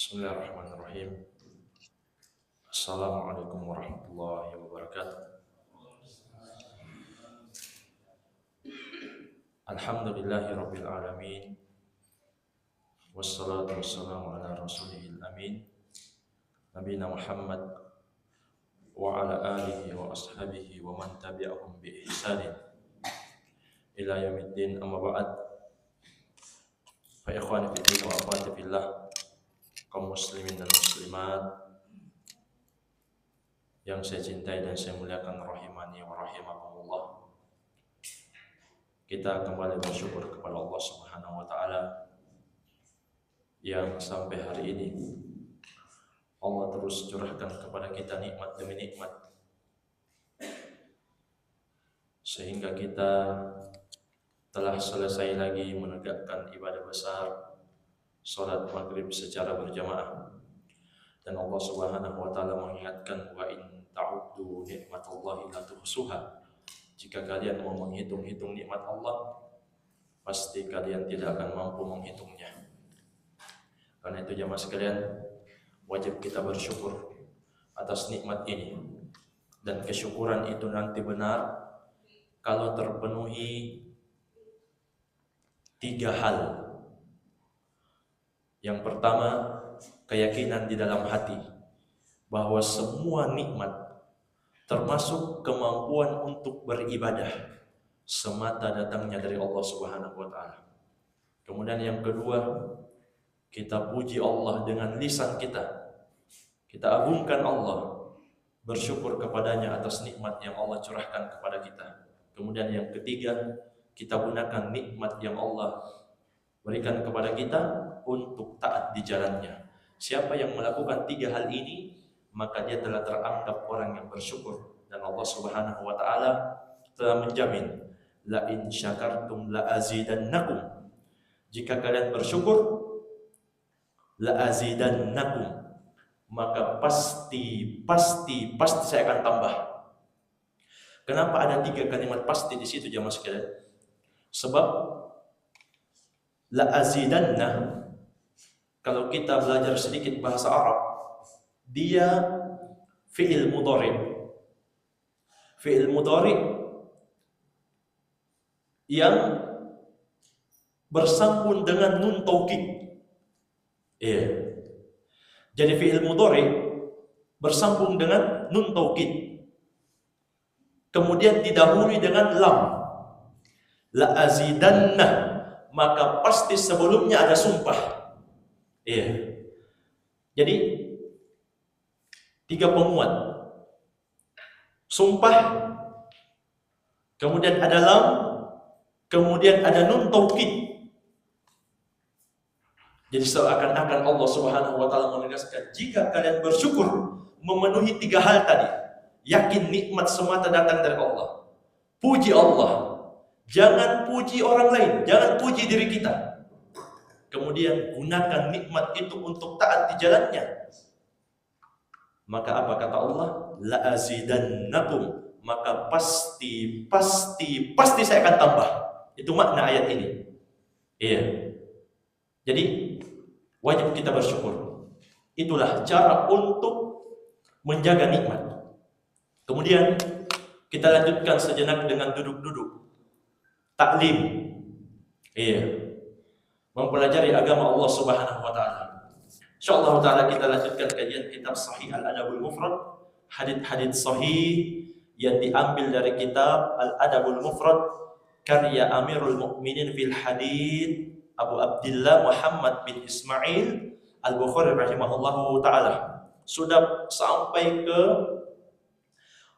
Bismillahirrahmanirrahim. Assalamualaikum warahmatullahi wabarakatuh. Alhamdulillahi rabbil alamin. Wassalatu wassalamu ala rasulihil amin. Nabiyina Muhammad wa ala alihi wa ashabihi wa man tabi'ahum bi ihsanin ila yaumiddin, amma ba'd. Fa ikhwani fillah wa akhwati fillah, kaum muslimin dan muslimat yang saya cintai dan saya muliakan, rahimani wa rahimakumullah. Kita kembali bersyukur kepada Allah Subhanahu wa taala yang sampai hari ini Allah terus curahkan kepada kita nikmat demi nikmat, sehingga kita telah selesai lagi menegakkan ibadah besar salat maghrib secara berjamaah. Dan Allah Subhanahu wa taala mengingatkan, wa in ta'uddu nikmatallahi la tuhsuha. Jika kalian mau menghitung-hitung nikmat Allah, pasti kalian tidak akan mampu menghitungnya. Karena itu jamaah sekalian, wajib kita bersyukur atas nikmat ini. Dan kesyukuran itu nanti benar kalau terpenuhi 3 hal. Yang pertama, keyakinan di dalam hati bahwa semua nikmat termasuk kemampuan untuk beribadah semata datangnya dari Allah Subhanahu wa taala. Kemudian yang kedua, kita puji Allah dengan lisan kita. Kita agungkan Allah, bersyukur kepadanya atas nikmat yang Allah curahkan kepada kita. Kemudian yang ketiga, kita gunakan nikmat yang Allah berikan kepada kita untuk taat di jalannya. Siapa yang melakukan 3 hal ini, maka dia telah teranggap orang yang bersyukur. Dan Allah Subhanahu wa taala telah menjamin, la in syakartum la azidannakum. Jika kalian bersyukur, la azidannakum, maka pasti saya akan tambah. Kenapa ada 3 kalimat pasti di situ jamaah sekalian? Sebab la azidanna, kalau kita belajar sedikit bahasa Arab, dia fi'il mudhari. Fi'il mudhari yang bersambung dengan nun taukid. Iya. Jadi fi'il mudhari bersambung dengan nun taukid. Kemudian didahului dengan lam. La azidanna, maka pasti sebelumnya ada sumpah. Iya. Jadi 3 penguat. Sumpah, kemudian ada lam, kemudian ada nun taukid. Jadi seakan-akan Allah Subhanahu wa taala menegaskan, jika kalian bersyukur memenuhi 3 hal tadi, yakin nikmat semata datang dari Allah. Puji Allah. Jangan puji orang lain, jangan puji diri kita. Kemudian gunakan nikmat itu untuk taat di jalannya. Maka apa kata Allah? La azidannakum, maka pasti saya akan tambah. Itu makna ayat ini. Iya. Jadi wajib kita bersyukur. Itulah cara untuk menjaga nikmat. Kemudian kita lanjutkan sejenak dengan duduk-duduk. Taklim. Iya. Mempelajari agama Allah Subhanahu wa taala. Insyaallah taala kita lanjutkan kajian kitab Sahih Al-Adabul Mufrad, hadits-hadits sahih yang diambil dari kitab Al-Adabul Mufrad karya Amirul Mukminin fil Hadits Abu Abdullah Muhammad bin Ismail Al-Bukhari rahimahullahu taala. Sudah sampai ke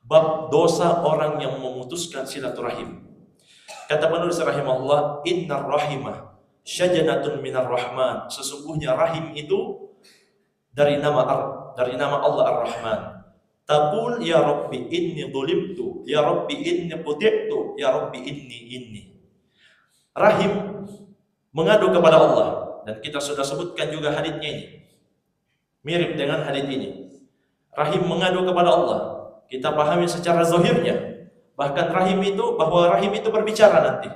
bab dosa orang yang memutuskan silaturahim. Kata penulis rahimahullah, innar rahimah syajanatun minar rahman. Sesungguhnya rahim itu dari nama Allah Ar-Rahman. Taqul ya Rabbi inni dhulimtu, ya Rabbi inni quti'tu, ya Rabbi inni. Rahim mengadu kepada Allah, dan kita sudah sebutkan juga haditsnya ini. Mirip dengan hadits ini. Rahim mengadu kepada Allah. Kita pahami secara zahirnya. Bahkan bahwa rahim itu berbicara nanti.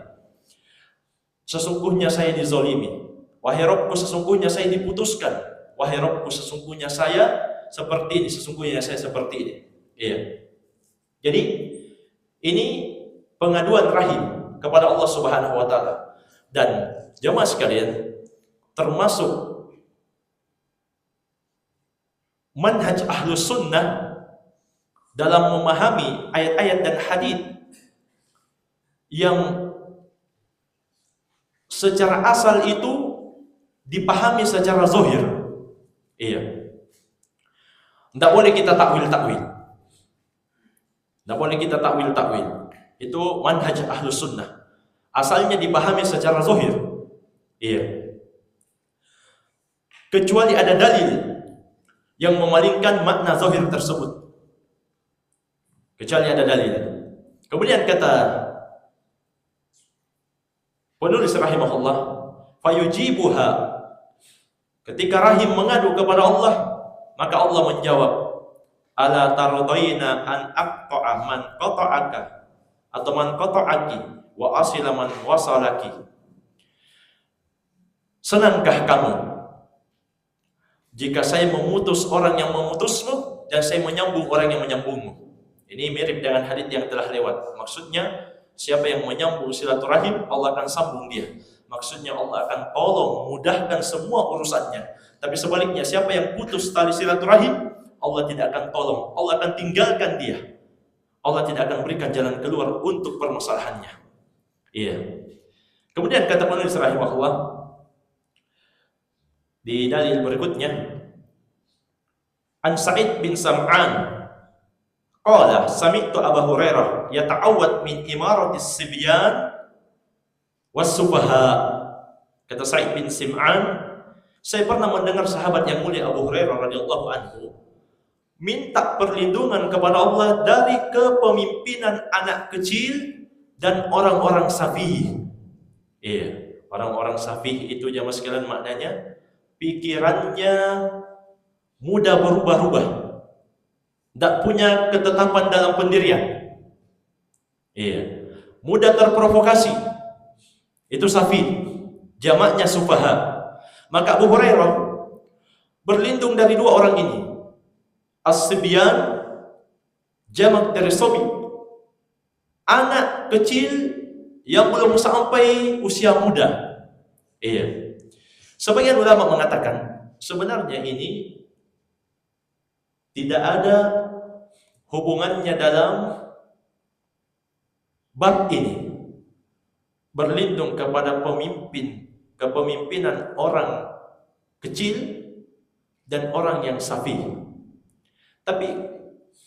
Sesungguhnya saya dizolimi. Wahai Rabbku, sesungguhnya saya diputuskan. wahai Rabbku, sesungguhnya saya seperti ini, sesungguhnya saya seperti ini. Iya. Jadi ini pengaduan rahim kepada Allah Subhanahu wa taala. Dan jemaah sekalian, termasuk manhaj Ahlus Sunnah dalam memahami ayat-ayat dan hadis yang secara asal itu dipahami secara zahir. Iya. Tidak boleh kita takwil-takwil. Tidak boleh kita takwil-takwil. Itu manhaj Ahlus Sunnah. Asalnya dipahami secara zahir. Iya. Kecuali ada dalil yang memalingkan makna zahir tersebut. Kecuali ada dalil. Kemudian kata penulis rahimahullah, fayujibuha, ketika rahim mengadu kepada Allah, maka Allah menjawab, ala tardaina an aqta'a man qata'aka, atau man qata'aki wa asila man wasalaki. Senangkah kamu jika saya memutus orang yang memutusmu dan saya menyambung orang yang menyambungmu? Ini mirip dengan hadis yang telah lewat. Maksudnya, siapa yang menyambung silaturahim, Allah akan sambung dia. Maksudnya Allah akan tolong, mudahkan semua urusannya. Tapi sebaliknya, siapa yang putus tali silaturahim, Allah tidak akan tolong, Allah akan tinggalkan dia. Allah tidak akan berikan jalan keluar untuk permasalahannya. Iya. Kemudian kata penulis rahimahullah di dalil berikutnya, An Sa'id bin Sam'an qala sami'tu Abu Hurairah yata'awwad min imaratis sibyan was-sufaha. Kata Sa'id bin Sam'an, saya pernah mendengar sahabat yang mulia Abu Hurairah radhiyallahu anhu minta perlindungan kepada Allah dari kepemimpinan anak kecil dan orang-orang safih. Iya, orang-orang safih itu jamaah sekalian maknanya pikirannya mudah berubah-ubah, tidak punya ketetapan dalam pendirian. Iya, mudah terprovokasi. Itu safih, jamaknya sufaha. Maka Abu Hurairah berlindung dari dua orang ini. As-sibyan, jamak dari sobi, anak kecil yang belum sampai usia muda. Iya. Sebagian ulama mengatakan sebenarnya ini tidak ada hubungannya dalam bab ini. Berlindung kepada kepemimpinan orang kecil dan orang yang safih. Tapi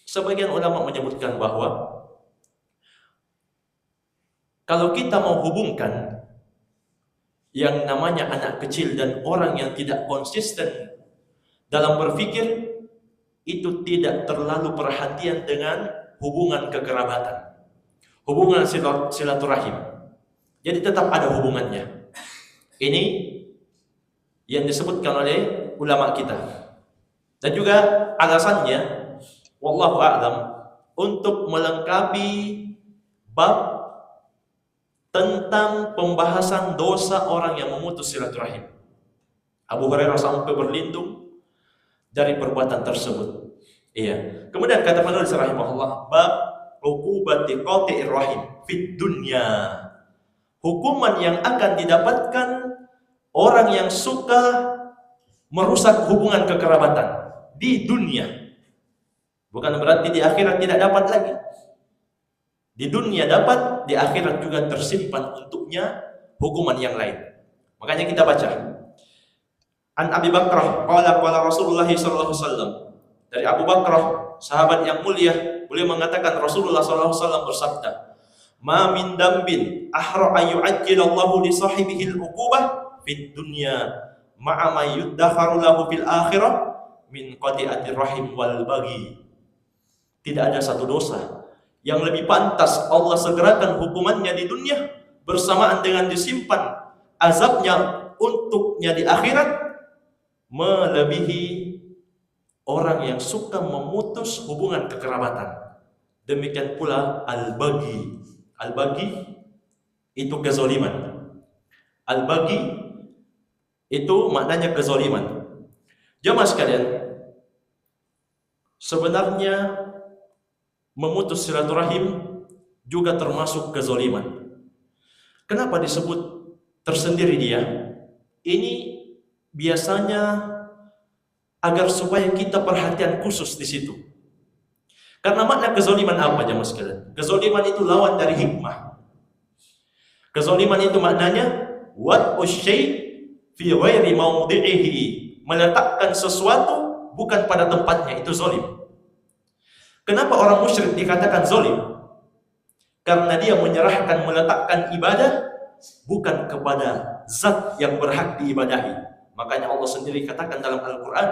sebagian ulama menyebutkan bahwa kalau kita mau hubungkan yang namanya anak kecil dan orang yang tidak konsisten dalam berpikir, itu tidak terlalu perhatian dengan hubungan kekerabatan, hubungan silaturahim. Jadi tetap ada hubungannya. Ini yang disebutkan oleh ulama kita. Dan juga alasannya, wallahu a'lam, untuk melengkapi bab tentang pembahasan dosa orang yang memutus silaturahim. Abu Hurairah sampai berlindung dari perbuatan tersebut. Iya. Kemudian kata penulis rahimahullah, bab uqubati qati'ir rahim fid dunya. Hukuman yang akan didapatkan orang yang suka merusak hubungan kekerabatan di dunia. Bukan berarti di akhirat tidak dapat lagi. Di dunia dapat, di akhirat juga tersimpan untuknya hukuman yang lain. Makanya kita baca. An Abi Bakrah qala Rasulullah sallallahu alaihi wasallam. Dari Abu Bakrah, sahabat yang mulia, beliau mengatakan Rasulullah sallallahu alaihi wasallam bersabda, "Ma min dambin ahra ayyu'ajjilallahu li sahibihi al-uqubah fid dunya ma'a ma yuddakharu lahu fil akhirah min qati'atir rahim wal baghi." Tidak ada satu dosa yang lebih pantas Allah segerakan hukumannya di dunia bersamaan dengan disimpan azabnya untuknya di akhirat, melebihi orang yang suka memutus hubungan kekerabatan. Demikian pula al-baghi. Al-baghi itu kezaliman. Al-baghi itu maknanya kezaliman. Jamaah sekalian, sebenarnya memutus silaturahim juga termasuk kezaliman. Kenapa disebut tersendiri dia? Ini biasanya agar supaya kita perhatian khusus di situ. Karena makna kezaliman apa jamaah sekalian? Kezaliman itu lawan dari hikmah. Kezaliman itu maknanya wad'u syai' fi ghairi mawdi'ihi, meletakkan sesuatu bukan pada tempatnya, itu zalim. Kenapa orang musyrik dikatakan zalim? Karena dia menyerahkan, meletakkan ibadah bukan kepada zat yang berhak diibadahi. Makanya Allah sendiri katakan dalam Al-Quran,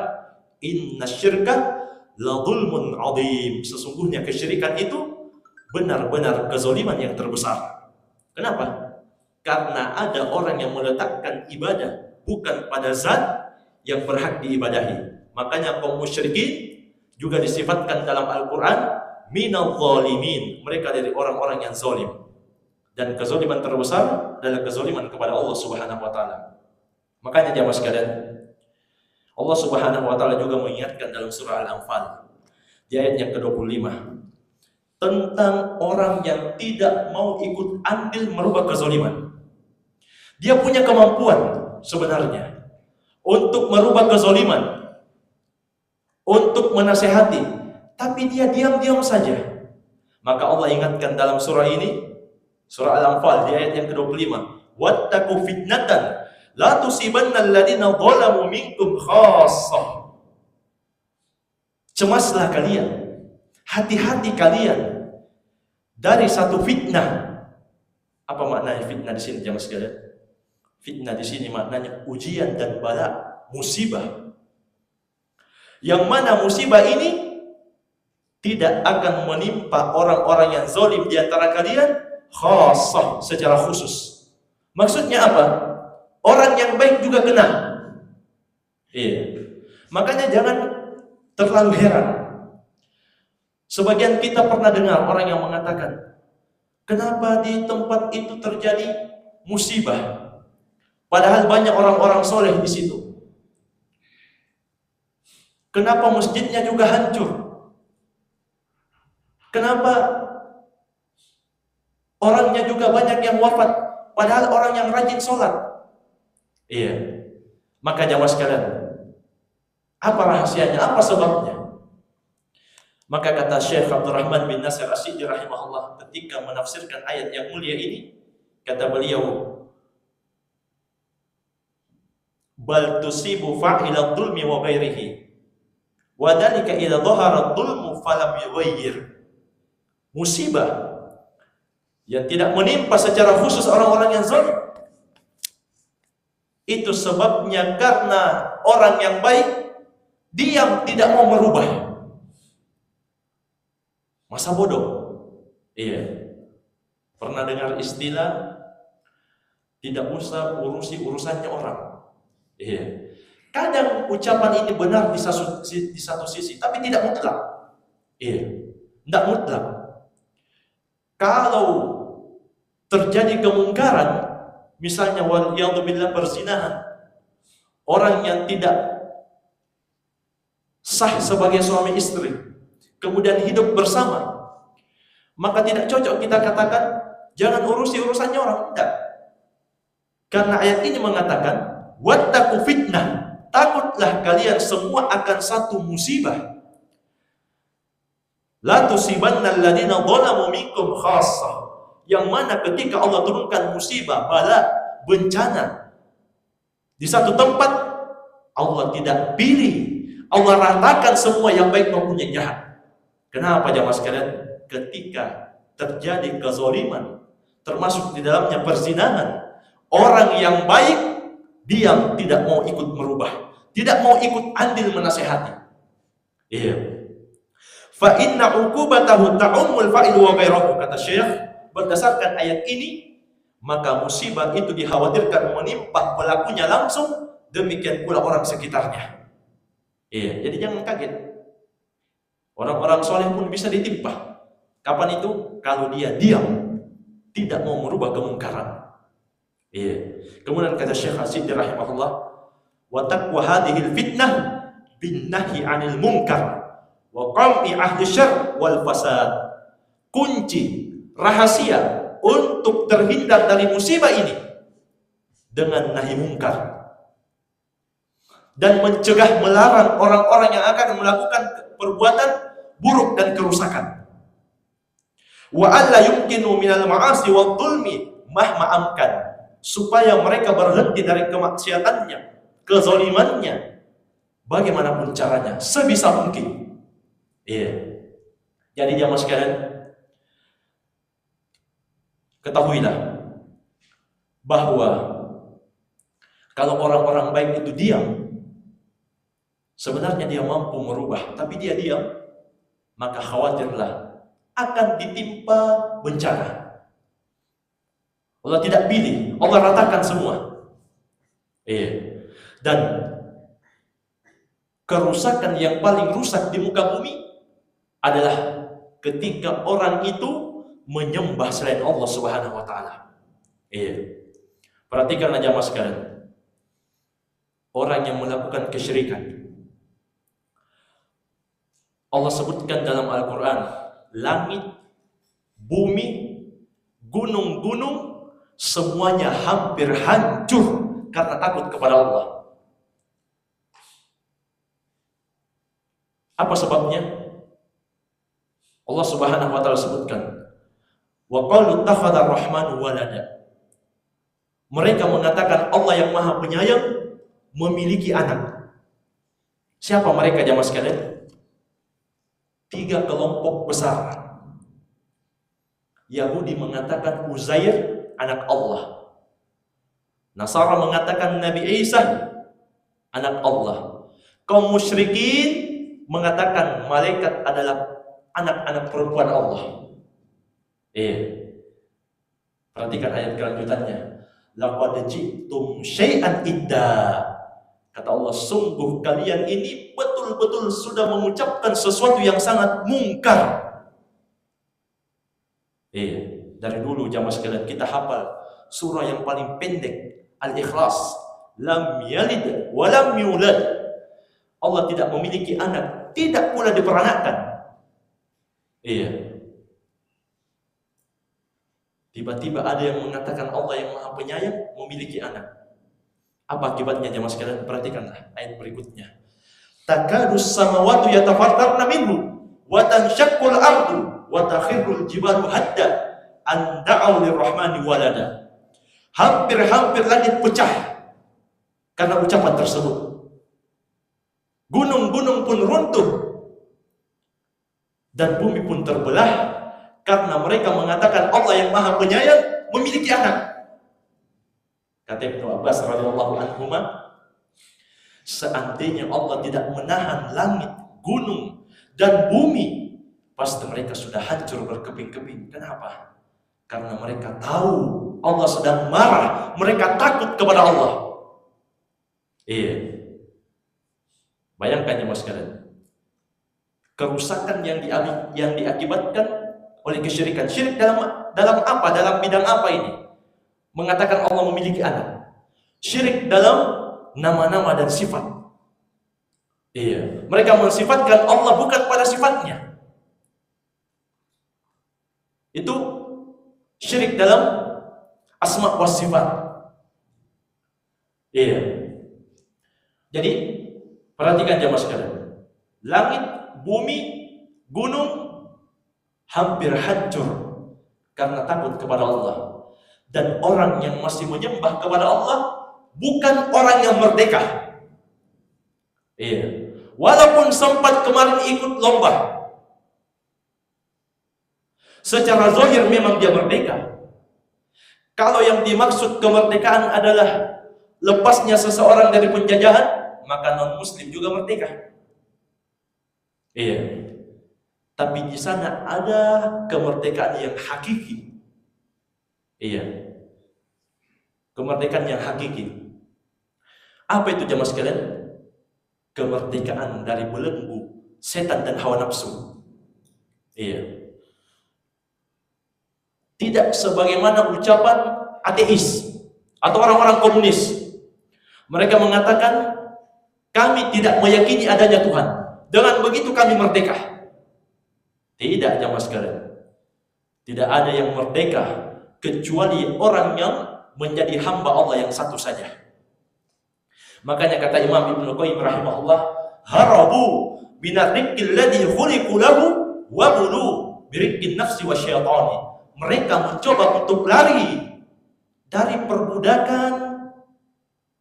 inna syirka la zulmun azim, sesungguhnya kesyirikan itu benar-benar kezaliman yang terbesar. Kenapa? Karena ada orang yang meletakkan ibadah bukan pada zat yang berhak diibadahi. Makanya kaum musyrikin juga disifatkan dalam Al-Quran minal zalimin, mereka dari orang-orang yang zalim. Dan kezaliman terbesar adalah kezaliman kepada Allah Subhanahu wa taala. Makanya jamaah sekalian, Allah Subhanahu wa taala juga mengingatkan dalam surah Al-Anfal di ayat yang ke-25 tentang orang yang tidak mau ikut andil merubah kezaliman. Dia punya kemampuan sebenarnya untuk merubah kezaliman, untuk menasehati, tapi dia diam-diam saja. Maka Allah ingatkan dalam surah ini, surah Al-Anfal di ayat yang ke-25, wattaqu fitnatan la tusibanna alladziina zalamu minkum khassah. Cemaslah kalian, hati-hati kalian dari satu fitnah. Apa maknanya fitnah di sini jamaah sekalian? Fitnah di sini maknanya ujian dan bala, musibah. Yang mana musibah ini tidak akan menimpa orang-orang yang zalim di antara kalian khassah, secara khusus. Maksudnya apa? Orang yang baik juga kena. Iya. Makanya jangan terlalu heran. Sebagian kita pernah dengar orang yang mengatakan, kenapa di tempat itu terjadi musibah? Padahal banyak orang-orang soleh di situ. Kenapa masjidnya juga hancur? Kenapa orangnya juga banyak yang wafat? Padahal orang yang rajin sholat. Iya. Maka jamaah sekalian, apa rahasianya? Apa sebabnya? Maka kata Syekh Abdurrahman bin Nasir As-Sa'di rahimahullah ketika menafsirkan ayat yang mulia ini, kata beliau, bal tusibu fa'ila dhulmi wa ghairihi wa dhalika idza dhahara dhulmu falam yughayyir. Musibah yang tidak menimpa secara khusus orang-orang yang zalim, itu sebabnya karena orang yang baik diam, tidak mau merubah. Masa bodoh? Iya. Pernah dengar istilah tidak usah urusi urusannya orang? Iya. Kadang ucapan ini benar di satu sisi, tapi tidak mutlak. Iya. Tidak mutlak. Kalau terjadi kemungkaran, misalnya waliyadzubillah perzinahan, orang yang tidak sah sebagai suami istri, kemudian hidup bersama, maka tidak cocok kita katakan jangan urusi urusannya orang. Tidak. Karena ayat ini mengatakan wattaqu fitnah, takutlah kalian semua akan satu musibah. La tusibanna alladziina zalamu minkum khassah, yang mana ketika Allah turunkan musibah, bala, bencana di satu tempat, Allah tidak pilih, Allah ratakan semua yang baik maupun yang jahat. Kenapa jamaah sekalian? Ketika terjadi kezaliman, termasuk di dalamnya perzinahan, orang yang baik diam, tidak mau ikut merubah, tidak mau ikut andil menasehati. Iya. Fa inna uqubatahu ta'ummul fa'il wa ghairahu, kata Syekh, berdasarkan ayat ini, maka musibah itu dikhawatirkan menimpa pelakunya langsung, demikian pula orang sekitarnya. Iya, jadi jangan kaget. Orang-orang soleh pun bisa ditimpa. Kapan itu? Kalau dia diam, tidak mau merubah kemungkaran. Iya. Kemudian kata Syekh As-Sa'di rahimahullah, wa taqwa hadhil fitnah bin nahyi 'anil munkar wa qam'i ahli syarr wal fasad. Kunci rahasia untuk terhindar dari musibah ini dengan nahi mungkar dan mencegah, melarang orang-orang yang akan melakukan perbuatan buruk dan kerusakan. Wa alla yumkinu minal ma'asi wal dhulmi mahma amkan, supaya mereka berhenti dari kemaksiatannya, kezalimannya, bagaimanapun caranya, sebisa mungkin. Iya. Jadi jamaah sekalian, ketahuilah bahwa kalau orang-orang baik itu diam, sebenarnya dia mampu merubah, tapi dia diam, maka khawatirlah akan ditimpa bencana. Allah tidak pilih, Allah ratakan semua. Dan kerusakan yang paling rusak di muka bumi adalah ketika orang itu menyembah selain Allah Subhanahu wa taala. Perhatikan aja mas sekalian. Orang yang melakukan kesyirikan, Allah sebutkan dalam Al-Qur'an, langit, bumi, gunung-gunung semuanya hampir hancur karena takut kepada Allah. Apa sebabnya? Allah Subhanahu wa taala sebutkan, wa qalu ittakhadha ar-rahmanu walada. Mereka mengatakan Allah yang Maha Penyayang memiliki anak. Siapa mereka jamaah sekalian? 3 kelompok besar. Yahudi mengatakan Uzair anak Allah. Nasara mengatakan Nabi Isa anak Allah. Kaum musyrikin mengatakan malaikat adalah anak-anak perempuan Allah. Perhatikan ayat kelanjutannya. Laqad ji'tum syai'an idda. Kata Allah, sungguh kalian ini betul-betul sudah mengucapkan sesuatu yang sangat mungkar. Dari dulu jamaah sekalian kita hafal surah yang paling pendek, Al-Ikhlas. Lam yalid wa lam yulad. Allah tidak memiliki anak, tidak pula diperanakan. Tiba-tiba ada yang mengatakan Allah yang Maha Penyayang memiliki anak. Apa akibatnya jemaah sekalian? Perhatikanlah ayat berikutnya. Takadus samawati yatafattarna minhu wa tanshaqqul ardu wa takhirrul jibalu hadda an da'u lirrahmani walada. Hampir-hampir langit pecah karena ucapan tersebut. Gunung-gunung pun runtuh dan bumi pun terbelah karena mereka mengatakan Allah yang Maha Penyayang memiliki anak. Kata Ibnu Abbas radhiyallahu anhuma, seandainya Allah tidak menahan langit, gunung, dan bumi, pasti mereka sudah hancur berkeping-keping. Kenapa? Karena mereka tahu Allah sedang marah, mereka takut kepada Allah. Bayangkan jemaah sekalian, kerusakan yang diakibatkan oleh kesyirikan. Syirik dalam apa? Dalam bidang apa ini? Mengatakan Allah memiliki anak. Syirik dalam nama-nama dan sifat. Mereka mensifatkan Allah bukan pada sifatnya. Itu syirik dalam asma wa sifat. Jadi perhatikan jemaah sekalian. Langit, bumi, gunung hampir hancur karena takut kepada Allah. Dan orang yang masih menyembah kepada Allah bukan orang yang merdeka. Walaupun sempat kemarin ikut lomba, secara zahir memang dia merdeka. Kalau yang dimaksud kemerdekaan adalah lepasnya seseorang dari penjajahan, maka non-muslim juga merdeka. Tapi di sana ada kemerdekaan yang hakiki. Kemerdekaan yang hakiki. Apa itu jemaah sekalian? Kemerdekaan dari belenggu setan dan hawa nafsu. Tidak sebagaimana ucapan ateis atau orang-orang komunis. Mereka mengatakan Kami tidak meyakini adanya Tuhan. Dengan begitu kami merdeka. Tidak, jamaah sekalian. Tidak ada yang merdeka kecuali orang yang menjadi hamba Allah yang satu saja. Makanya kata Imam Ibnu Qayyim rahimahullah, harabu binarikil ladzi khuliqu lahu wa bulu birikkin nafsi wasyaitani. Mereka mencoba untuk lari dari perbudakan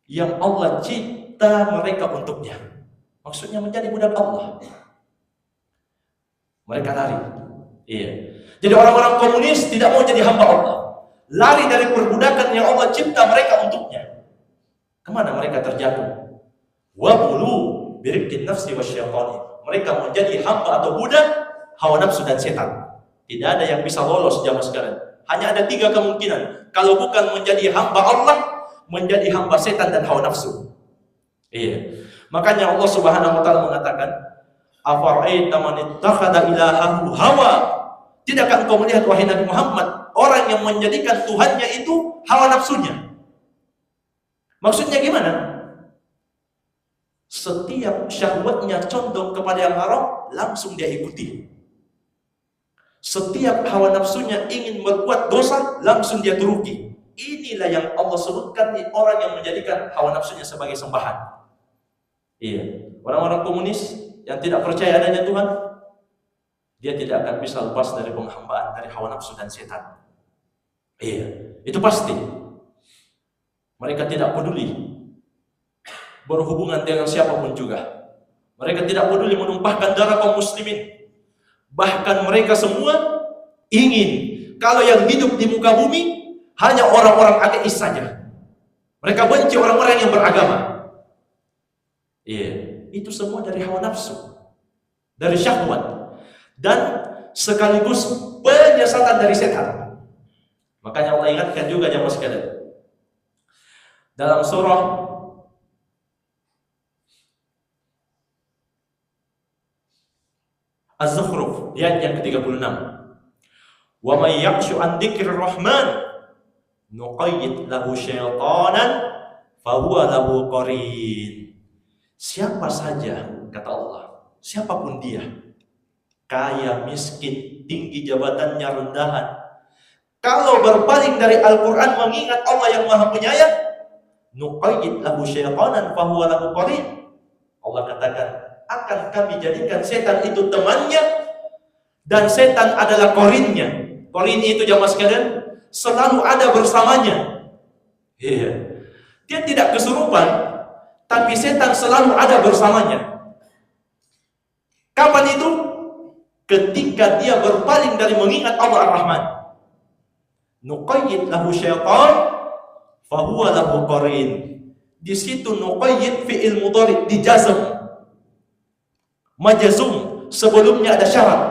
yang Allah cipta mereka untuknya. Maksudnya menjadi budak Allah. Mereka lari. Iya. Jadi orang-orang komunis tidak mau jadi hamba Allah. Lari dari perbudakan yang Allah cipta mereka untuknya. Kemana mereka terjatuh? Wabulu birikkin nafsi wasyaitani. Mereka menjadi hamba atau budak hawa nafsu dan setan. Tidak ada yang bisa lolos jamaah sekalian. Hanya ada 3 kemungkinan. Kalau bukan menjadi hamba Allah, menjadi hamba setan dan hawa nafsu. Iya. Makanya Allah Subhanahu wa taala mengatakan, "Afara'aita man ittakhadha ilahahu hawa?" Tidakkah engkau melihat wahai Nabi Muhammad, orang yang menjadikan Tuhannya itu hawa nafsunya? Maksudnya gimana? Setiap syahwatnya condong kepada yang haram, langsung dia ikuti. Setiap hawa nafsunya ingin berbuat dosa, langsung dia turuti. Inilah yang Allah sebutkan di orang yang menjadikan hawa nafsunya sebagai sembahan. Iya, orang-orang komunis yang tidak percaya adanya Tuhan, dia tidak akan bisa lepas dari penghambaan dari hawa nafsu dan setan. Iya, itu pasti. Mereka tidak peduli berhubungan dengan siapapun juga. Mereka tidak peduli menumpahkan darah kaum muslimin. Bahkan mereka semua ingin kalau yang hidup di muka bumi hanya orang-orang ateis saja. Mereka benci orang-orang yang beragama. Iya, itu semua dari hawa nafsu, dari syahwat, dan sekaligus penyesatan dari setan. Makanya Allah ingatkan juga jamaah sekalian dalam surah Az-Zukhruf ayat yang ke-36. Wa may yakhshu an dzikrir rahman nuqayyid lahu syaitanan fahuwa lahu qarin. Siapa saja, kata Allah, siapapun dia, kaya, miskin, tinggi jabatannya, rendahan, kalau berpaling dari Al-Quran mengingat Allah yang Maha Penyayang, nuqayyid lahu syaitanan fahuwa lahu qarin. Allah katakan, akan kami jadikan setan itu temannya, dan setan adalah korinnya. Korin itu jamaah sekalian selalu ada bersamanya. Iya. Dia tidak kesurupan, tapi setan selalu ada bersamanya. Kapan itu? Ketika dia berpaling dari mengingat Allah Ar-Rahman. Nuqayyid lahu syaitan fahuwa lahu qarin. Di situ nuqayyid fi'il mudhari dijazm. Majazum, sebelumnya ada syarat.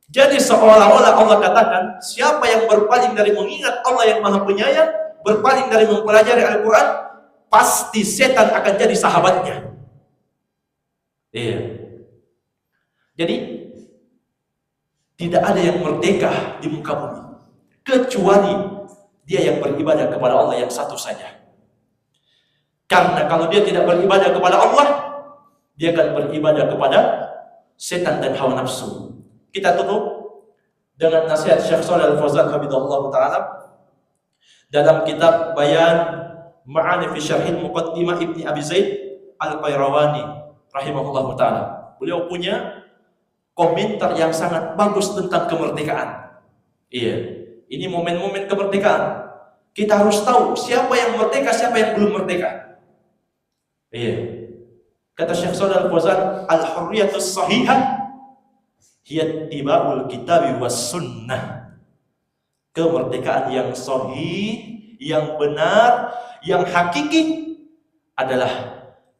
Jadi seolah-olah Allah katakan, siapa yang berpaling dari mengingat Allah yang Maha Penyayang, berpaling dari mempelajari Al-Quran, pasti setan akan jadi sahabatnya. Iya. Jadi tidak ada yang merdeka di muka bumi kecuali dia yang beribadah kepada Allah yang satu saja. Karena kalau dia tidak beribadah kepada Allah, dia akan beribadah kepada setan dan hawa nafsu. Kita tutup dengan nasihat Syekh Shalih Al-Fauzan hafizahullah taala dalam kitab Bayan Ma'ani fi Syarh Muqaddimah Ibni Abi Zaid Al-Qayrawani rahimahullah taala. Beliau punya komentar yang sangat bagus tentang kemerdekaan. Iya, ini momen-momen kemerdekaan. Kita harus tahu siapa yang merdeka, siapa yang belum merdeka. Iya. Kata Syekh Shalih Al-Fauzan, al-hurriyatus sahihah hiya ittiba'ul kitabi was sunnah. Kemerdekaan yang sahih, yang benar, yang hakiki adalah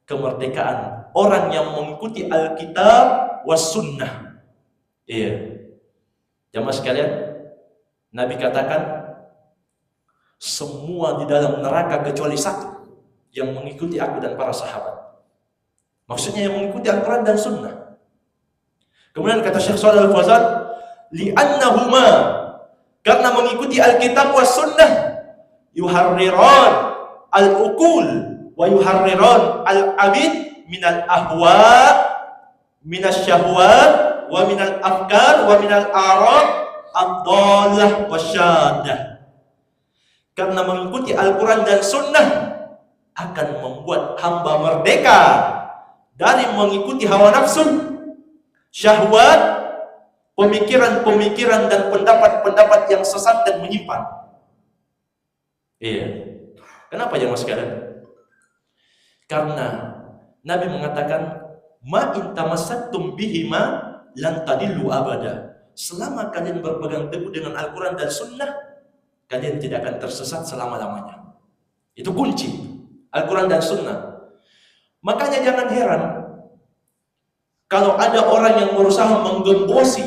kemerdekaan orang yang mengikuti Alkitab was sunnah. Iya. Jamaah sekalian, Nabi katakan semua di dalam neraka kecuali satu, yang mengikuti aku dan para sahabat. Maksudnya yang mengikuti Al-Quran dan Sunnah. Kemudian kata Syekh Shalih Al-Fauzan, li'annahuma, karena mengikuti Alkitab was Sunnah, yuharriran al-uqul wa yuharriran al-abid minal ahwa, minas syahwat, wa minal afkar, wa minal arad, ad-dallah wasyadah. Karena mengikuti Al-Quran dan Sunnah akan membuat hamba merdeka dari mengikuti hawa nafsu, syahwat, pemikiran-pemikiran dan pendapat-pendapat yang sesat dan menyimpang. Iya. Kenapa jemaah sekalian? Karena Nabi mengatakan, ma in tamassaktum bihima lan tadillu abada. Selama kalian berpegang teguh dengan Al-Quran dan Sunnah, kalian tidak akan tersesat selama-lamanya. Itu kunci, Al-Quran dan Sunnah. Makanya jangan heran kalau ada orang yang berusaha menggembosi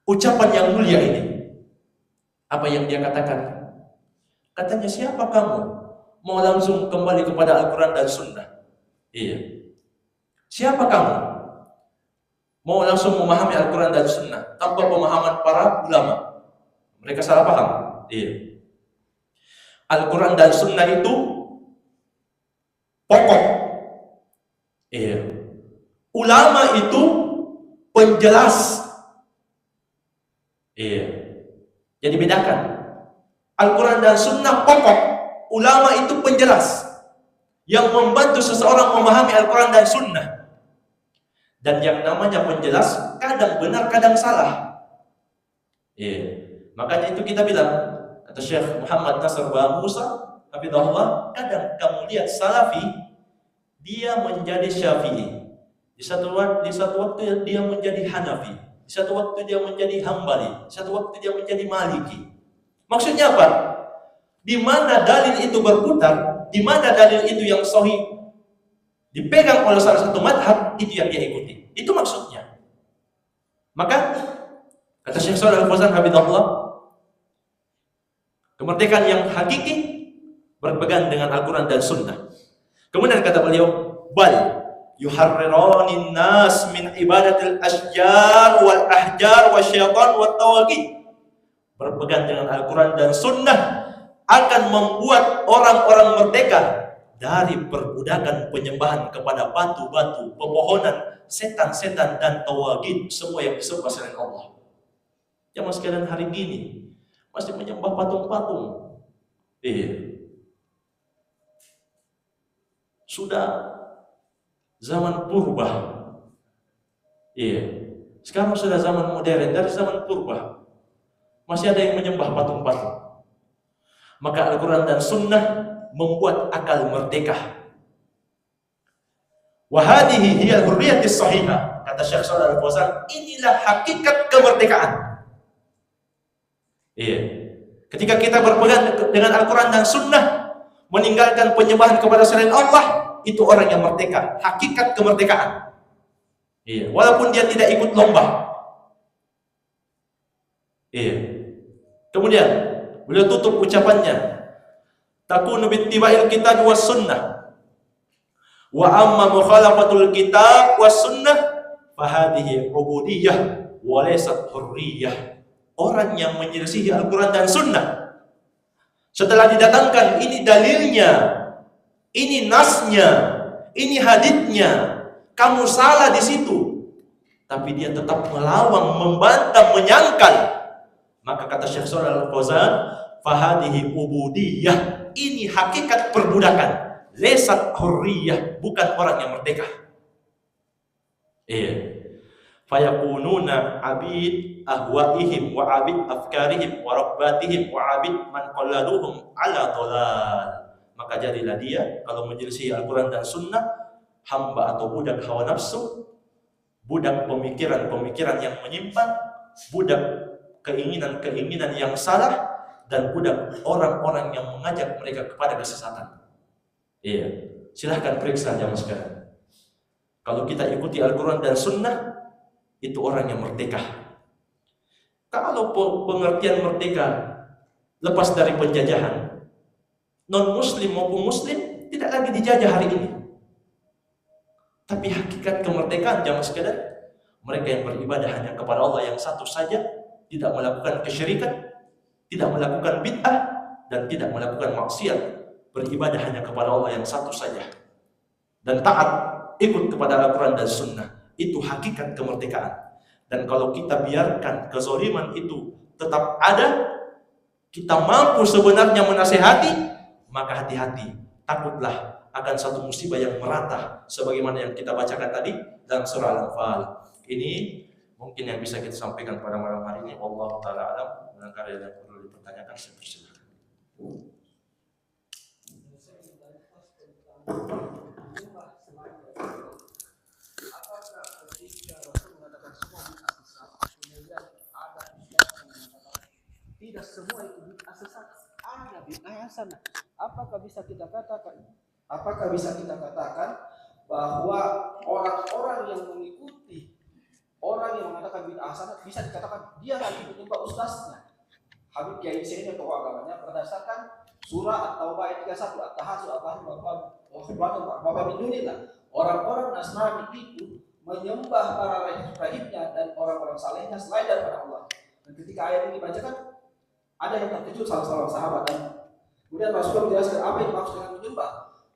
ucapan yang mulia ini. Apa yang dia katakan? Katanya, siapa kamu mau langsung kembali kepada Al-Quran dan Sunnah? Iya. Siapa kamu mau langsung memahami Al-Quran dan Sunnah tanpa pemahaman para ulama? Mereka salah paham. Iya. Al-Quran dan Sunnah itu pokok. Iya. Ulama itu penjelas. Iya. Jadi bedakan. Al-Quran dan Sunnah pokok, ulama itu penjelas yang membantu seseorang memahami Al-Quran dan Sunnah. Dan yang namanya penjelas kadang benar, kadang salah. Makanya itu kita bilang, kata Syekh Muhammad Nasr Musa, hafizahullah, kadang kamu lihat Salafi, dia menjadi Syafi'i. Di satu waktu dia menjadi Hanafi. Di satu waktu dia menjadi Hambali. Di satu waktu dia menjadi Maliki. Maksudnya apa? Di mana dalil itu berputar, di mana dalil itu yang sahih dipegang oleh salah satu madhab, itu yang dia ikuti. Itu maksudnya. Maka kata Syekh Shalih Al-Fauzan hafizahullah, kemerdekaan yang hakiki berpegang dengan Al-Quran dan Sunnah. Kemudian kata beliau, bal yuharriranin nas min ibadatil asjar wal ahjar wa syaitan wa tawagid. Berpegang dengan Al-Quran dan Sunnah akan membuat orang-orang merdeka dari perbudakan penyembahan kepada batu-batu, pepohonan, setan-setan, dan tawagid, semua yang disembah selain Allah. Jamaah sekalian, hari ini masih menyembah patung-patung. Sudah zaman purba. Sekarang sudah zaman modern, dari zaman purba masih ada yang menyembah patung-patung. Maka Al-Quran dan Sunnah membuat akal merdeka. Wahadihi hiya hurriyatis sahihah. Kata Syekh Shalih Al-Fauzan, inilah hakikat kemerdekaan. Ketika kita berpegang dengan Al-Quran dan Sunnah, meninggalkan penyembahan kepada selain Allah, itu orang yang merdeka. Hakikat kemerdekaan. Walaupun dia tidak ikut lomba. Kemudian beliau tutup ucapannya, takunu bittiba'il kitab was sunnah wa amma mukhalafatul kitab was sunnah fahadhihi ubudiyah wa laysat hurriyah. Orang yang menyelisihi Al-Quran dan Sunnah setelah didatangkan ini dalilnya, ini nasnya, ini haditsnya, kamu salah di situ, tapi dia tetap melawan, membantah, menyangkal, maka kata Syekh Shalih Al-Fauzan, fahadihi ubudiyah, ini hakikat perbudakan, lesat hurriyah, bukan orang yang merdeka. Fayakununa abid ahwaihim wa abid afkarihim wa rakbatihim wa abid man qalladuhum ala dhalal. Maka jadilah dia kalau menyelisih Al-Quran dan Sunnah hamba atau budak hawa nafsu, budak pemikiran-pemikiran yang menyimpang, budak keinginan-keinginan yang salah, dan budak orang-orang yang mengajak mereka kepada kesesatan. Silahkan periksa jamaah sekalian. Kalau kita ikuti Al-Quran dan Sunnah, itu orang yang merdeka. Kalau pengertian merdeka lepas dari penjajahan, non-muslim maupun muslim tidak lagi dijajah hari ini. Tapi hakikat kemerdekaan jamaah sekalian, mereka yang beribadah hanya kepada Allah yang satu saja, tidak melakukan kesyirikan, tidak melakukan bid'ah, dan tidak melakukan maksiat, beribadah hanya kepada Allah yang satu saja. dan taat, ikut kepada Al-Quran dan Sunnah. Itu hakikat kemerdekaan. Dan kalau kita biarkan kezaliman itu tetap ada, kita mampu sebenarnya menasehati, maka hati-hati, takutlah akan satu musibah yang merata sebagaimana yang kita bacakan tadi dalam surah Al-Anfal. Ini mungkin yang bisa kita sampaikan pada malam hari ini. Wallahu taala alam. Barangkali yang perlu dipertanyakan, saya persilakan. Tidak semua itu bid'ah sesat, ada bid'ah hasanah. Apakah bisa kita katakan bahwa orang-orang yang mengikuti orang yang mengatakan bid'ah hasanah bisa dikatakan dia lagi menyembah ustaznya? Habib Kiai Sayyidina tokoh agamanya berdasarkan surah At-Taubah ayat 31, At-Tahassu Bapak min dunillah. Orang-orang Nasrani itu menyembah para rahibnya dan orang-orang salehnya selain daripada Allah. Dan ketika ayat ini dibacakan, ada yang terkejut salah seorang sahabat, dan kemudian Rasulullah menjelaskan apa yang dimaksud dengan menyembah,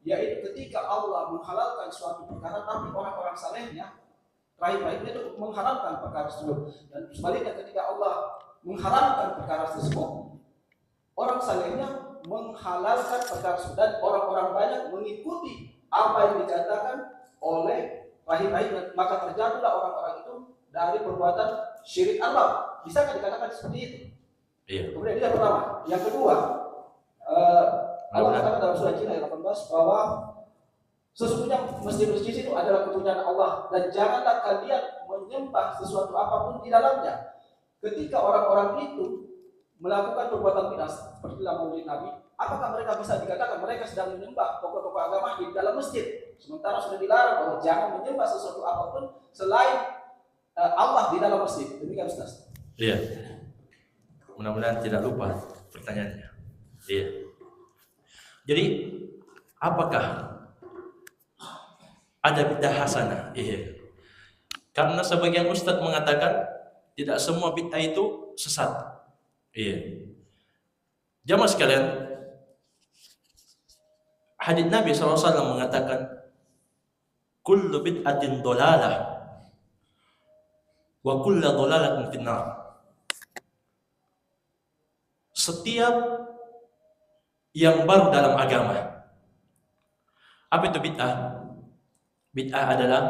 yaitu ketika Allah menghalalkan suatu perkara, tapi orang-orang salehnya, rahib-rahibnya itu menghalalkan perkara tersebut. Dan sebaliknya ketika Allah menghalalkan perkara tersebut, orang salehnya menghalalkan perkara tersebut, dan orang-orang banyak mengikuti apa yang dikatakan oleh rahib-rahib, maka terjatuhlah orang-orang itu dari perbuatan syirik Allah. Bisakah dikatakan seperti itu? Iya. Kemudian ini yang pertama. Yang kedua, Allah katakan dalam surah Jin ayat 18 bahwa sesungguhnya masjid-masjid itu adalah kepunyaan Allah, dan janganlah kalian menyembah sesuatu apapun di dalamnya. Ketika orang-orang itu melakukan perbuatan bid'ah seperti dalam maulid Nabi, apakah mereka bisa dikatakan mereka sedang menyembah tokoh-tokoh agama di dalam masjid? Sementara sudah dilarang bahwa jangan menyembah sesuatu apapun selain Allah di dalam masjid. Demikian Ustaz. Iya. Mudah-mudahan tidak lupa pertanyaannya. Iya. Jadi, apakah ada bid'ah hasanah? Iya. Karena sebagian ustadz mengatakan tidak semua bid'ah itu sesat. Iya. Jamaah sekalian, hadits Nabi SAW mengatakan, kullu bid'atin dolalah wa kullu dolalatin finnar. Setiap yang baru dalam agama. Apa itu bid'ah? Bid'ah adalah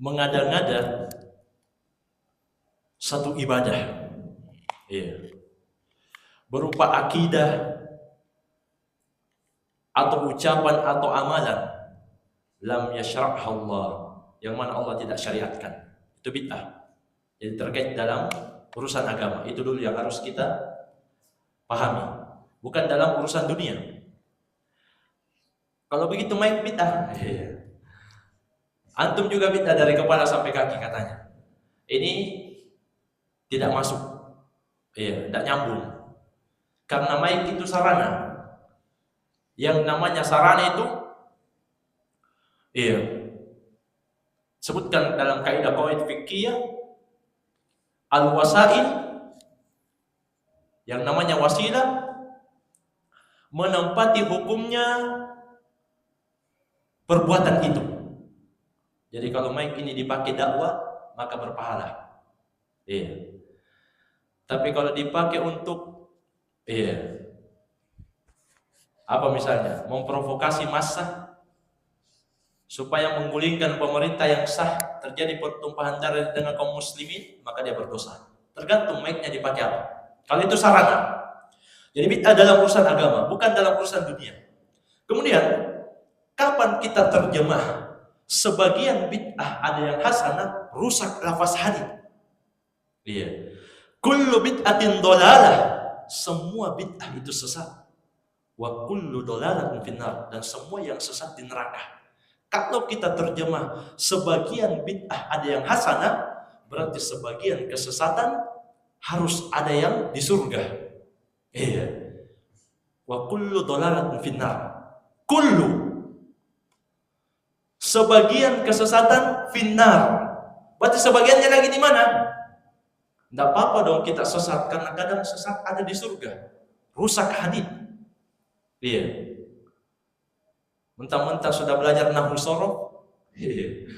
mengada-ngada satu ibadah, berupa akidah atau ucapan atau amalan lam yashra'ha Allah, yang mana Allah tidak syariatkan. Itu bid'ah. Jadi terkait dalam urusan agama, itu dulu yang harus kita pahami, bukan dalam urusan dunia. Kalau begitu main bid'ah, antum juga bid'ah dari kepala sampai kaki katanya. Ini tidak masuk, tidak nyambung. Karena main itu sarana. Yang namanya sarana itu, sebutkan dalam kaidah qawaid fiqhiyah, al-wasail, yang namanya wasilah, menempati hukumnya perbuatan itu. Jadi kalau mic ini dipakai dakwah, maka berpahala. Tapi kalau dipakai untuk apa misalnya, memprovokasi massa supaya menggulingkan pemerintah yang sah, terjadi pertumpahan darah dengan kaum muslimin, maka dia berdosa. Tergantung mic-nya dipakai apa. Kalau itu sarana. Jadi bid'ah dalam urusan agama, bukan dalam urusan dunia. Kemudian, kapan kita terjemah sebagian bid'ah ada yang hasanah, rusak lafaz hadis. Kullu bid'atin dolalah, semua bid'ah itu sesat. Wa kullu dolalatin finnar, dan semua yang sesat di neraka. Kalau kita terjemah sebagian bid'ah ada yang hasanah, berarti sebagian kesesatan harus ada yang di surga. Wa kullu dolalatin finnar. Kullu, sebagian kesesatan finnar. Berarti sebagiannya lagi di mana? Tidak apa-apa dong kita sesat, karena kadang sesat ada di surga. Rusak hadis. Iya. Mentang-mentang sudah belajar nahwu sorof, iya,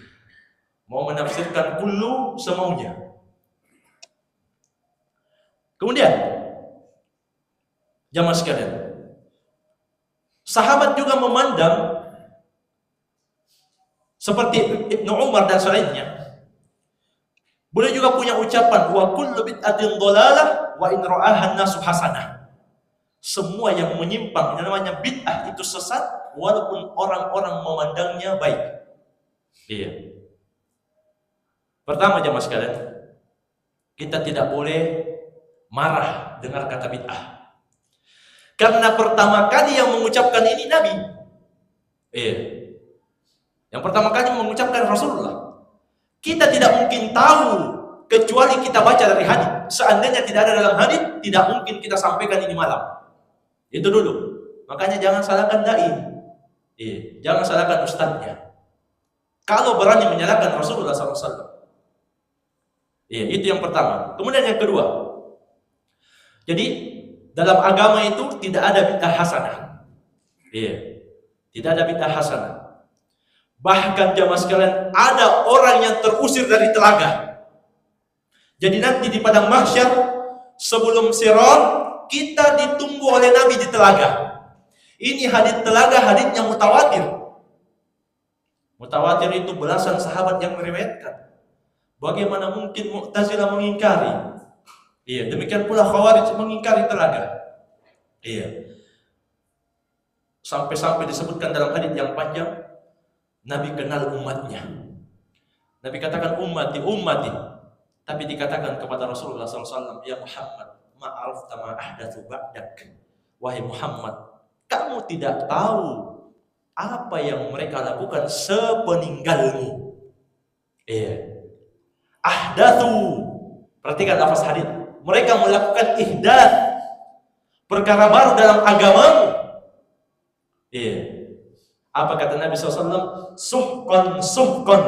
mau menafsirkan kullu semaunya. Kemudian, jamaah sekalian, sahabat juga memandang seperti Ibnu Umar dan selainnya. Boleh juga punya ucapan wa kullu bid'atin dhalalah wa in ra'aha an-nasu hasanah. Semua yang menyimpang, yang namanya bid'ah itu sesat walaupun orang-orang memandangnya baik. Iya. Pertama jamaah sekalian, kita tidak boleh marah dengar kata bid'ah. Karena pertama kali yang mengucapkan ini Nabi. Iya. Yang pertama kali mengucapkan Rasulullah. Kita tidak mungkin tahu kecuali kita baca dari hadis. Seandainya tidak ada dalam hadis, tidak mungkin kita sampaikan ini malam. Itu dulu. Makanya jangan salahkan dai. Iya, jangan salahkan ustadznya. Kalau berani menyalahkan Rasulullah SAW. Iya, itu yang pertama. Kemudian yang kedua. Jadi dalam agama itu tidak ada bid'ah hasanah. Iya. Tidak ada bid'ah hasanah. Bahkan jamaah sekalian, ada orang yang terusir dari telaga. Jadi nanti di padang mahsyar sebelum sirat kita ditunggu oleh Nabi di telaga. Ini hadits telaga, hadits yang mutawatir. Mutawatir itu belasan sahabat yang meriwayatkan. Bagaimana mungkin Mu'tazilah mengingkari? Iya, demikian pula Khawarij mengingkari telaga. Iya. Sampai-sampai disebutkan dalam hadits yang panjang, Nabi kenal umatnya. Nabi katakan ummati, ummati. Tapi dikatakan kepada Rasulullah SAW, ya Muhammad, ma'arafta ma'ahdathu ba'dak. Wahai Muhammad, kamu tidak tahu apa yang mereka lakukan sepeninggalmu. Iya. Ahdathu. Perhatikan lafaz hadits. Mereka melakukan ihdath. Perkara baru dalam agamamu. Iya. Apa kata Nabi SAW? Suhqan, suhqan.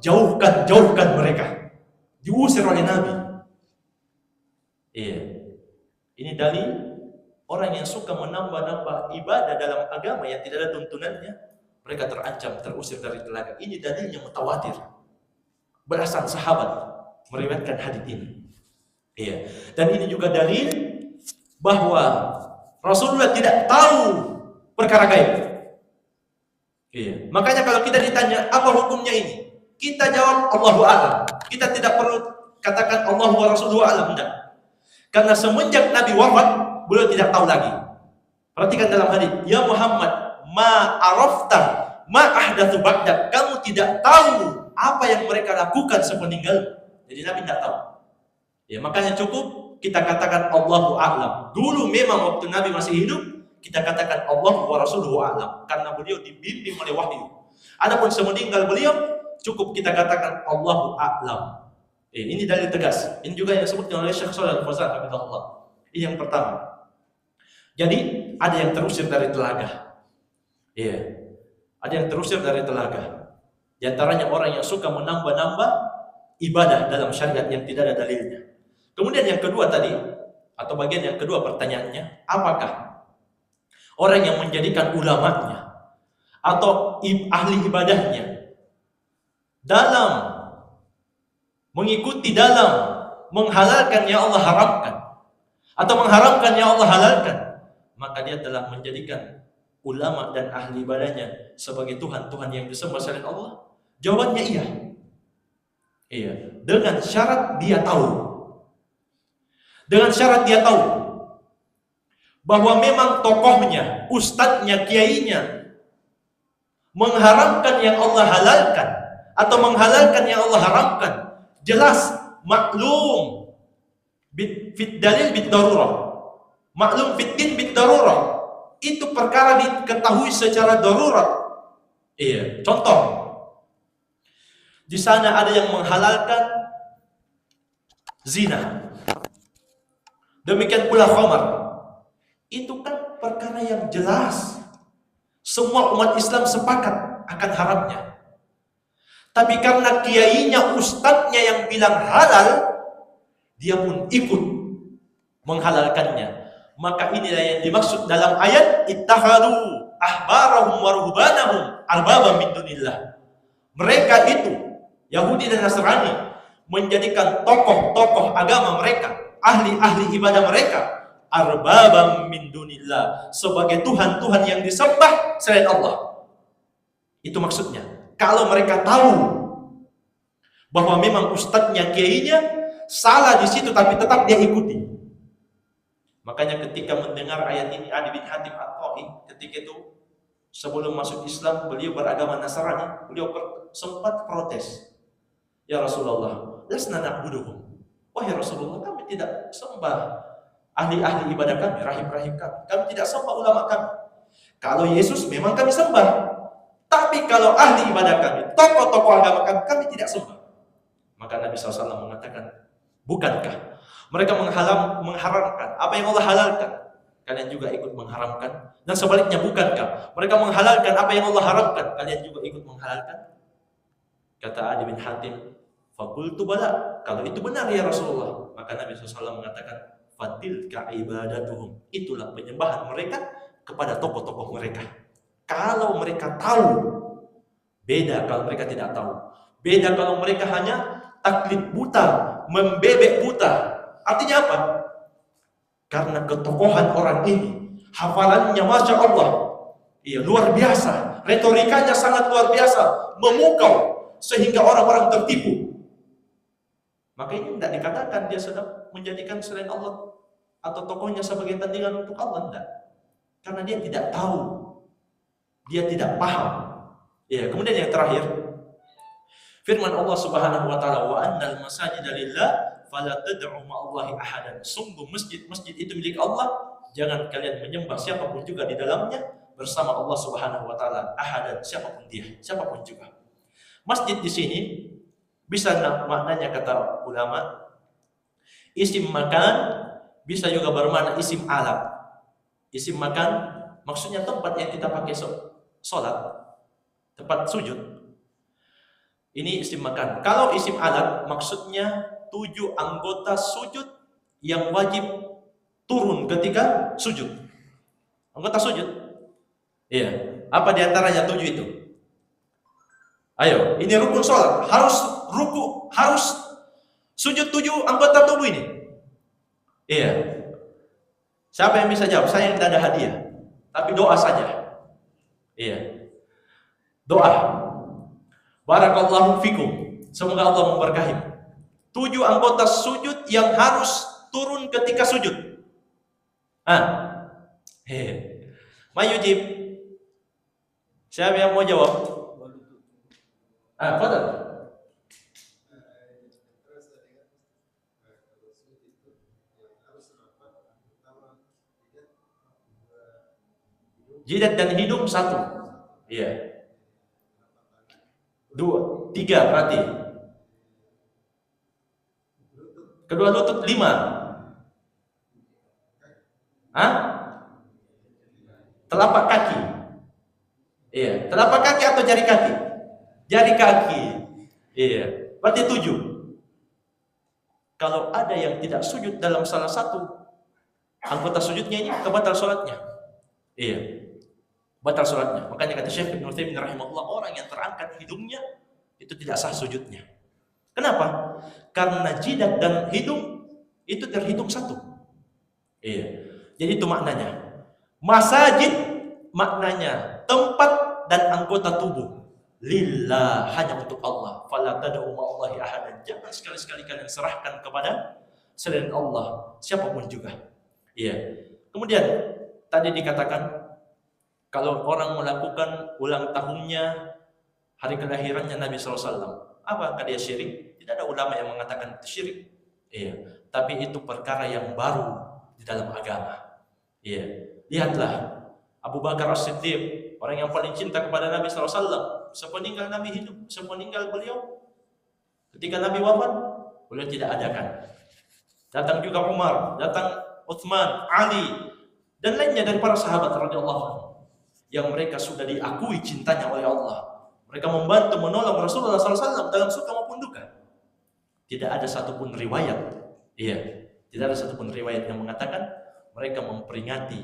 Jauhkan, jauhkan mereka. Diusir oleh Nabi. Iya. Ini dalil orang yang suka menambah-nambah ibadah dalam agama yang tidak ada tuntunannya, mereka terancam terusir dari telaga. Ini dalilnya mutawatir. Belasan sahabat meriwayatkan hadits ini. Iya. Dan ini juga dalil bahwa Rasulullah tidak tahu perkara gaib. Iya. Makanya kalau kita ditanya apa hukumnya ini, kita jawab Allahu a'lam. Kita tidak perlu katakan Allahu wa rasuluhu a'lam, enggak. Karena semenjak Nabi wafat, beliau tidak tahu lagi. Perhatikan dalam hadis, ya Muhammad, ma arafta ma ahdatsu ba'dak. Kamu tidak tahu apa yang mereka lakukan sepeninggal. Jadi Nabi tidak tahu. Ya, makanya cukup kita katakan Allahu a'lam. Dulu memang waktu Nabi masih hidup, kita katakan Allahu wa rasuluhu a'lam karena beliau dibimbing oleh wahyu. Adapun semeninggal beliau, cukup kita katakan Allahu a'lam. Ini dalil tegas. Ini juga yang disebutkan oleh Syekh Shalih Al-Fauzan hafizahullah. Ini yang pertama. Jadi ada yang terusir dari telaga. Iya. Ada yang terusir dari telaga. Di antaranya orang yang suka menambah-nambah ibadah dalam syariat yang tidak ada dalilnya. Kemudian yang kedua tadi, atau bagian yang kedua pertanyaannya, apakah orang yang menjadikan ulamanya atau ahli ibadahnya dalam mengikuti dalam menghalalkan yang Allah haramkan atau mengharamkan yang Allah halalkan, maka dia telah menjadikan ulama dan ahli ibadahnya sebagai Tuhan yang disembah selain Allah? Jawabannya iya. Iya, dengan syarat dia tahu. Dengan syarat dia tahu bahwa memang tokohnya, ustadznya, kiainya mengharamkan yang Allah halalkan atau menghalalkan yang Allah haramkan. Jelas, maklum fit dalil bid darurah. Maklum fit din bid darurah. Itu perkara diketahui secara darurat. Iya, contoh. Di sana ada yang menghalalkan zina. Demikian pula khamar. Itu kan perkara yang jelas. Semua umat Islam sepakat akan haramnya. Tapi karena kiainya, ustadznya yang bilang halal, dia pun ikut menghalalkannya. Maka inilah yang dimaksud dalam ayat ittakhadhu ahbarahum wa ruhbanahum arbaban min dunillah. Mereka itu Yahudi dan Nasrani menjadikan tokoh-tokoh agama mereka, ahli-ahli ibadah mereka, arbabam min dunillah, sebagai tuhan-tuhan yang disembah selain Allah. Itu maksudnya. Kalau mereka tahu bahwa memang ustadznya, kiainya salah di situ, tapi tetap dia ikuti. Makanya ketika mendengar ayat ini, Adi bin Hatim At-Ta'i ketika itu sebelum masuk Islam, beliau beragama Nasrani, beliau sempat protes. Ya Rasulullah, lasna na'buduhum. Wahai Rasulullah, kami tidak sembah ahli-ahli ibadah kami, rahim-rahim kami. Kami tidak sembah ulama kami. Kalau Yesus memang kami sembah. Tapi kalau ahli ibadah kami, tokoh-tokoh agama kami, kami tidak sembah. Maka Nabi SAW mengatakan, bukankah mereka mengharamkan apa yang Allah halalkan, kalian juga ikut mengharamkan? Dan sebaliknya, bukankah mereka menghalalkan apa yang Allah haramkan, kalian juga ikut menghalalkan? Kata Adi bin Hatim, fakultu bala, kalau itu benar ya Rasulullah. Maka Nabi SAW mengatakan, fatilka ibadatuhum, itulah penyembahan mereka kepada tokoh-tokoh mereka. Kalau mereka tahu, beda kalau mereka tidak tahu. Beda kalau mereka hanya taklid buta, membebek buta. Artinya apa? Karena ketokohan orang ini, hafalannya Masya Allah, iya, luar biasa, retorikanya sangat luar biasa, memukau sehingga orang-orang tertipu. Maka ini tidak dikatakan dia sedang menjadikan selain Allah atau tokohnya sebagai tandingan untuk Allah, tidak. Karena dia tidak tahu, dia tidak paham. Ya, kemudian yang terakhir, firman Allah Subhanahu wa taala, wa annal masajida lillah fala tad'u ma'allahi ahadan. Sungguh masjid-masjid itu milik Allah, jangan kalian menyembah siapapun juga di dalamnya bersama Allah Subhanahu wa taala, ahadan, siapapun dia, siapapun juga. Masjid di sini bisa maknanya kata ulama isim makan, bisa juga bermakna isim alat. Isim makan maksudnya tempat yang kita pakai sholat, tempat sujud. Ini isim makan. Kalau isim alat maksudnya 7 anggota sujud yang wajib turun ketika sujud. Anggota sujud. Iya. Apa diantaranya 7 itu? Ayo, ini rukun sholat. Harus ruku, harus sujud 7 anggota tubuh ini. Iya. Siapa yang bisa jawab? Saya yang tidak ada hadiah. Tapi doa saja. Iya. Doa. Barakallahu fikum. Semoga Allah memberkahi. 7 anggota sujud yang harus turun ketika sujud. Mayujib. Siapa yang mau jawab? Fadal. Jidat dan hidung 1. Iya. 2, 3 berarti. Kedua lutut 5. Telapak kaki. Iya, telapak kaki atau jari kaki? Jari kaki. Iya, berarti 7. Kalau ada yang tidak sujud dalam salah satu anggota sujudnya ini, kebatal sholatnya. Iya, batal sholatnya. Makanya kata Syekh Ibnu Utsaimin rahimahullah, orang yang terangkat hidungnya itu tidak sah sujudnya. Kenapa? Karena jidat dan hidung itu terhitung 1. Iya. Jadi itu maknanya. Masajid maknanya tempat dan anggota tubuh. Lillah, hanya untuk Allah. Fala tad'u ma'allahi ahadan. Jangan sekali-sekali kalian serahkan kepada selain Allah, siapapun juga. Iya. Kemudian tadi dikatakan kalau orang melakukan ulang tahunnya, hari kelahirannya Nabi SAW, apakah dia syirik? Tidak ada ulama yang mengatakan itu syirik. Iya. Tapi itu perkara yang baru di dalam agama. Iya. Lihatlah Abu Bakar As-Siddiq, orang yang paling cinta kepada Nabi SAW, sepeninggal Nabi hidup, sepeninggal beliau, ketika Nabi wafat, beliau tidak adakan. Datang juga Umar, datang Utsman, Ali, dan lainnya dari para sahabat radhiyallahu anhu, yang mereka sudah diakui cintanya oleh Allah. Mereka membantu menolong Rasulullah SAW dalam suka maupun duka. Tidak ada satupun riwayat, tidak ada satupun riwayat yang mengatakan mereka memperingati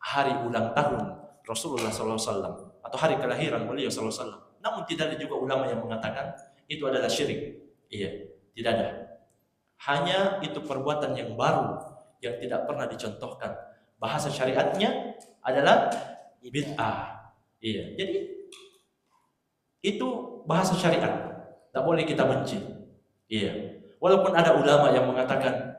hari ulang tahun Rasulullah SAW atau hari kelahiran beliau SAW. Namun tidak ada juga ulama yang mengatakan itu adalah syirik. Iya, tidak ada. Hanya itu perbuatan yang baru yang tidak pernah dicontohkan. Bahasa syariatnya adalah bid'ah. Iya, jadi itu bahasa syariat. Tak boleh kita benci. Iya. Walaupun ada ulama yang mengatakan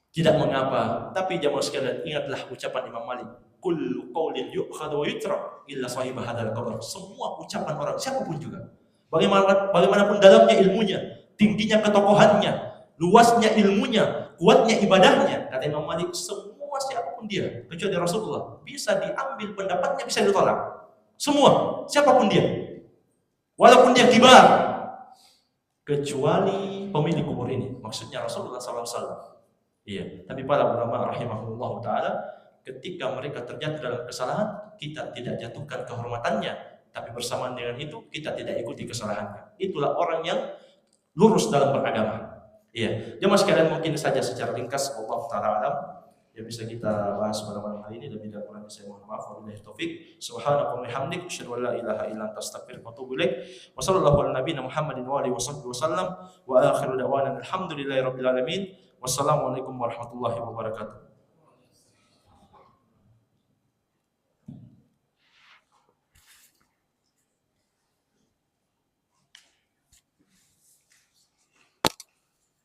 tidak mengapa, tapi jamaah sekalian ingatlah ucapan Imam Malik, kullu qaulin yu'khadhu wa yutrak illa sahib hadzal qabr. Semua ucapan orang siapapun juga, bagaimanapun dalamnya ilmunya, tingginya ketokohannya, luasnya ilmunya, kuatnya ibadahnya, kata Imam Malik, semua siapapun dia kecuali Rasulullah bisa diambil pendapatnya, bisa ditolak. Semua, siapapun dia, walaupun dia kibar, kecuali pemilik kubur ini, maksudnya Rasulullah SAW. Iya, tapi para ulama rahimahullah taala ketika mereka terjatuh dalam kesalahan, kita tidak jatuhkan kehormatannya, tapi bersamaan dengan itu kita tidak ikuti kesalahannya. Itulah orang yang lurus dalam beragama. Iya, jemaah sekalian mungkin saja secara ringkas Allah taala alam yang bisa kita bahas pada malam hari ini. Lebih dari kurang saya mohon maaf. Wabillahi taufik. Subhanaka wa bihamdik asyhadu an la ilaha illa anta astaghfiruka wa atubu ilaik. Wa sallallahu ala nabiyyina Muhammadin wa alihi wasallam wa akhiru da'wana alhamdulillahi rabbil alamin. Wassalamualaikum warahmatullahi wabarakatuh.